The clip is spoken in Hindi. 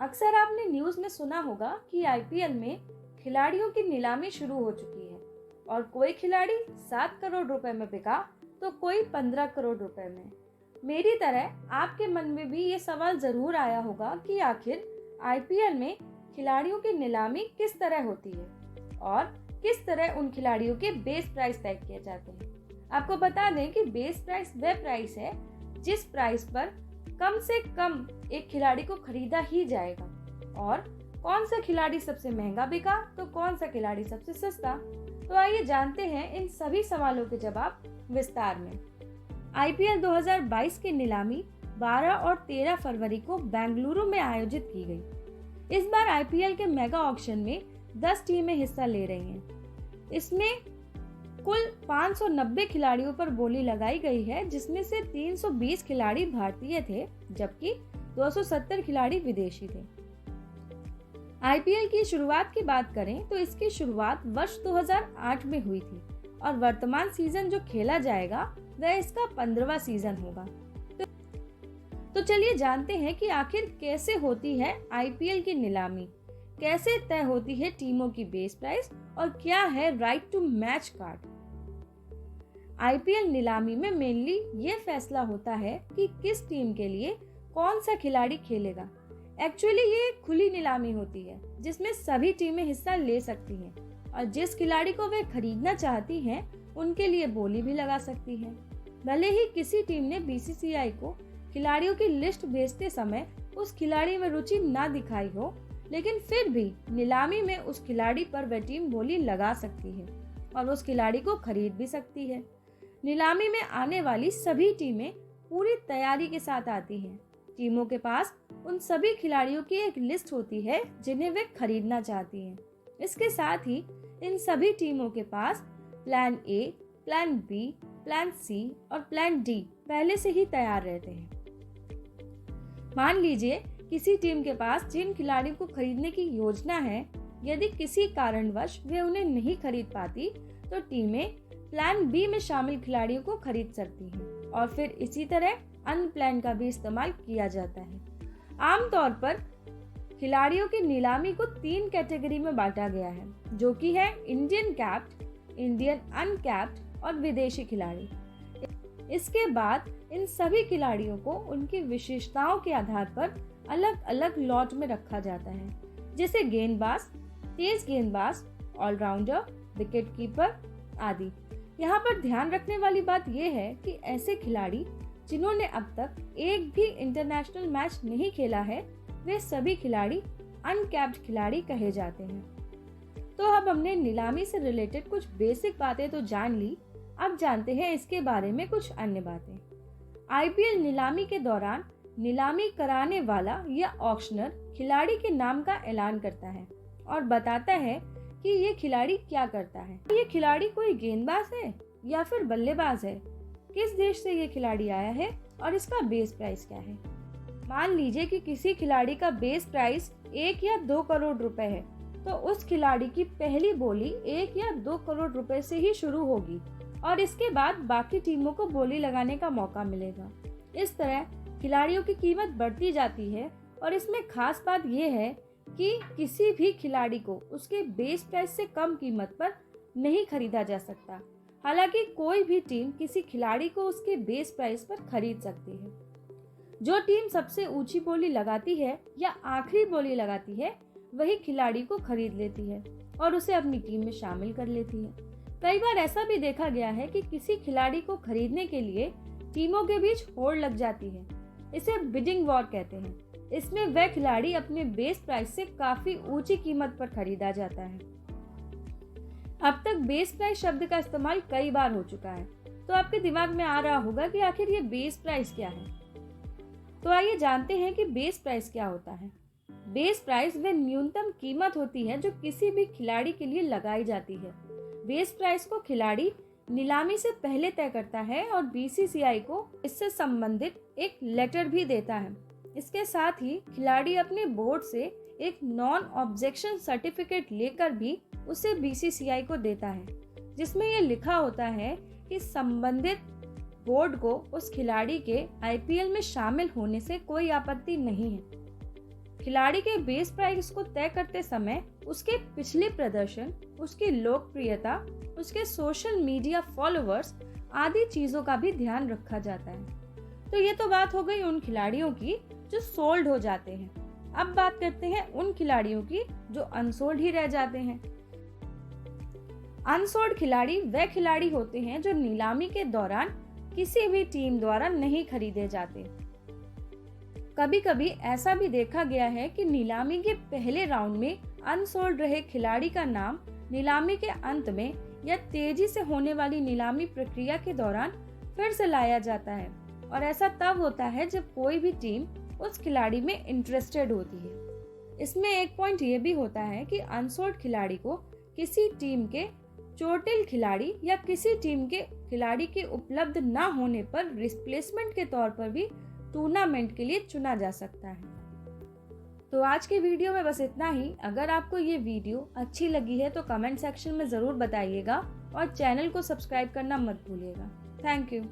अक्सर आपने न्यूज़ में सुना होगा कि आईपीएल में खिलाड़ियों की नीलामी शुरू हो चुकी है और कोई खिलाड़ी 7 करोड़ रुपए में बिका तो कोई 15 करोड़ रुपए में। मेरी तरह आपके मन में भी ये सवाल जरूर आया होगा कि आखिर आईपीएल में खिलाड़ियों की नीलामी किस तरह होती है और किस तरह उन खिलाड़ियों के बेस प्राइस तय किए जाते हैं। आपको बता दें कि बेस प्राइस वह प्राइस है जिस प्राइस पर कम से कम एक खिलाड़ी को खरीदा ही जाएगा। और कौन सा खिलाड़ी सबसे महंगा बिका तो कौन सा खिलाड़ी सबसे सस्ता। तो आइए जानते हैं इन सभी सवालों के जवाब विस्तार में। आईपीएल 2022 की नीलामी 12 और 13 फरवरी को बेंगलुरु में आयोजित की गई। इस बार आईपीएल के मेगा ऑक्शन में 10 टीमें हिस्सा ले रही हैं। इसमें कुल 590 खिलाड़ियों पर बोली लगाई गई है, जिसमें से 320 खिलाड़ी भारतीय थे जबकि 270 खिलाड़ी विदेशी थे। आईपीएल की शुरुआत की बात करें तो इसकी शुरुआत वर्ष 2008 में हुई थी और वर्तमान सीजन जो खेला जाएगा वह इसका 15वां सीजन होगा। तो चलिए जानते हैं कि आखिर कैसे होती है आईपीएल की नीलामी, कैसे तय होती है टीमों की बेस प्राइस और क्या है right to match card. IPL नीलामी में मेनली ये फैसला होता है कि किस टीम के लिए कौन सा खिलाड़ी खेलेगा। एक्चुअली ये एक खुली नीलामी होती है जिसमें सभी टीमें हिस्सा ले सकती हैं और जिस खिलाड़ी को वे खरीदना चाहती हैं उनके लिए बोली भी लगा सकती हैं। भले ही किसी टीम ने बीसीसीआई को खिलाड़ियों की लिस्ट भेजते समय उस खिलाड़ी में रुचि ना दिखाई हो, लेकिन फिर भी नीलामी में उस खिलाड़ी पर वह टीम बोली लगा सकती है और उस खिलाड़ी को खरीद भी सकती है। नीलामी में आने वाली सभी टीमें पूरी तैयारी के साथ आती हैं। टीमों के पास उन सभी खिलाड़ियों की एक लिस्ट होती है जिन्हें वे खरीदना चाहती हैं। इसके साथ ही इन सभी टीमों के पास plan A, plan B, plan C और प्लान डी पहले से ही तैयार रहते हैं। मान लीजिए किसी टीम के पास जिन खिलाड़ियों को खरीदने की योजना है, यदि किसी कारणवश वे उन्हें नहीं खरीद पाती तो टीमें प्लान बी में शामिल खिलाड़ियों को खरीद सकती हैं और फिर इसी तरह अन्य प्लान का भी इस्तेमाल किया जाता है। आमतौर पर खिलाड़ियों की नीलामी को 3 कैटेगरी में बांटा गया है, जो कि है इंडियन कैप्ड, इंडियन अनकैप्ड और विदेशी खिलाड़ी। इसके बाद इन सभी खिलाड़ियों को उनकी विशेषताओं के आधार पर अलग अलग लॉट में रखा जाता है, जैसे गेंदबाज, तेज गेंदबाज, ऑलराउंडर, विकेट कीपर आदि। यहाँ पर ध्यान रखने वाली बात यह है कि ऐसे खिलाड़ी जिन्होंने अब तक एक भी इंटरनेशनल मैच नहीं खेला है, वे सभी खिलाड़ी अनकैप्ड खिलाड़ी कहे जाते हैं। तो अब हमने नीलामी से रिलेटेड कुछ बेसिक बातें तो जान ली, अब जानते हैं इसके बारे में कुछ अन्य बातें। आईपीएल नीलामी के दौरान नीलामी कराने वाला या ऑक्शनर खिलाड़ी के नाम का ऐलान करता है और बताता है कि ये खिलाड़ी क्या करता है। ये खिलाड़ी कोई गेंदबाज है या फिर बल्लेबाज है, किस देश से ये खिलाड़ी आया है और इसका बेस प्राइस क्या है। मान लीजिए कि किसी खिलाड़ी का बेस प्राइस 1 या 2 करोड़ रुपए है, तो उस खिलाड़ी की पहली बोली 1 या 2 करोड़ रुपए से ही शुरू होगी और इसके बाद बाकी टीमों को बोली लगाने का मौका मिलेगा। इस तरह खिलाड़ियों की कीमत बढ़ती जाती है और इसमें खास बात यह है कि किसी भी खिलाड़ी को उसके बेस प्राइस से कम कीमत पर नहीं खरीदा जा सकता। हालांकि कोई भी टीम किसी खिलाड़ी को उसके बेस प्राइस पर खरीद सकती है। जो टीम सबसे ऊंची बोली लगाती है या आखिरी बोली लगाती है, वही खिलाड़ी को खरीद लेती है और उसे अपनी टीम में शामिल कर लेती है। कई बार ऐसा भी देखा गया है कि किसी खिलाड़ी को खरीदने के लिए टीमों के बीच होड़ लग जाती है। इसे बिडिंग वॉर कहते हैं। इसमें वह खिलाड़ी अपने बेस प्राइस से काफी ऊंची कीमत पर खरीदा जाता है। अब तक बेस प्राइस शब्द का इस्तेमाल कई बार हो चुका है, तो आपके दिमाग में आ रहा होगा कि आखिर ये बेस प्राइस क्या है। तो आइए जानते हैं कि बेस प्राइस क्या होता है। बेस प्राइस वह न्यूनतम कीमत होती है जो किसी भी खिलाड़ी के लिए लगाई जाती है। बेस प्राइस को खिलाड़ी नीलामी से पहले तय करता है और बीसीसीआई को इससे संबंधित एक लेटर भी देता है। इसके साथ ही खिलाड़ी अपने बोर्ड से एक नॉन ऑब्जेक्शन सर्टिफिकेट लेकर भी उसे बीसीसीआई को देता है, जिसमें यह लिखा होता है कि संबंधित बोर्ड को उस खिलाड़ी के आईपीएल में शामिल होने से कोई आपत्ति नहीं है। खिलाड़ी के बेस प्राइस को तय करते समय उसके पिछले प्रदर्शन, उसकी लोकप्रियता, उसके सोशल मीडिया फॉलोअर्स आदि चीजों का भी ध्यान रखा जाता है। तो ये तो बात हो गई उन खिलाड़ियों की जो सोल्ड हो जाते हैं। अब बात करते हैं उन खिलाड़ियों की जो अनसोल्ड ही रह जाते हैं। अनसोल्ड खिलाड़ी वह खिलाड़ी होते हैं जो नीलामी के दौरान किसी भी टीम द्वारा नहीं खरीदे जाते। कभी कभी ऐसा भी देखा गया है कि नीलामी के पहले राउंड में अनसोल्ड रहे खिलाड़ी का नाम नीलामी के अंत में या तेजी से होने वाली नीलामी प्रक्रिया के दौरान फिर से लाया जाता है, और ऐसा तब होता है जब कोई भी टीम उस खिलाड़ी में इंटरेस्टेड होती है। इसमें एक पॉइंट ये भी होता है कि अनसोल्ड खिलाड़ी को किसी टीम के चोटिल खिलाड़ी या किसी टीम के खिलाड़ी के उपलब्ध न होने पर रिप्लेसमेंट के तौर पर भी टूर्नामेंट के लिए चुना जा सकता है। तो आज के वीडियो में बस इतना ही। अगर आपको ये वीडियो अच्छी लगी है तो कमेंट सेक्शन में ज़रूर बताइएगा और चैनल को सब्सक्राइब करना मत भूलिएगा। Thank you.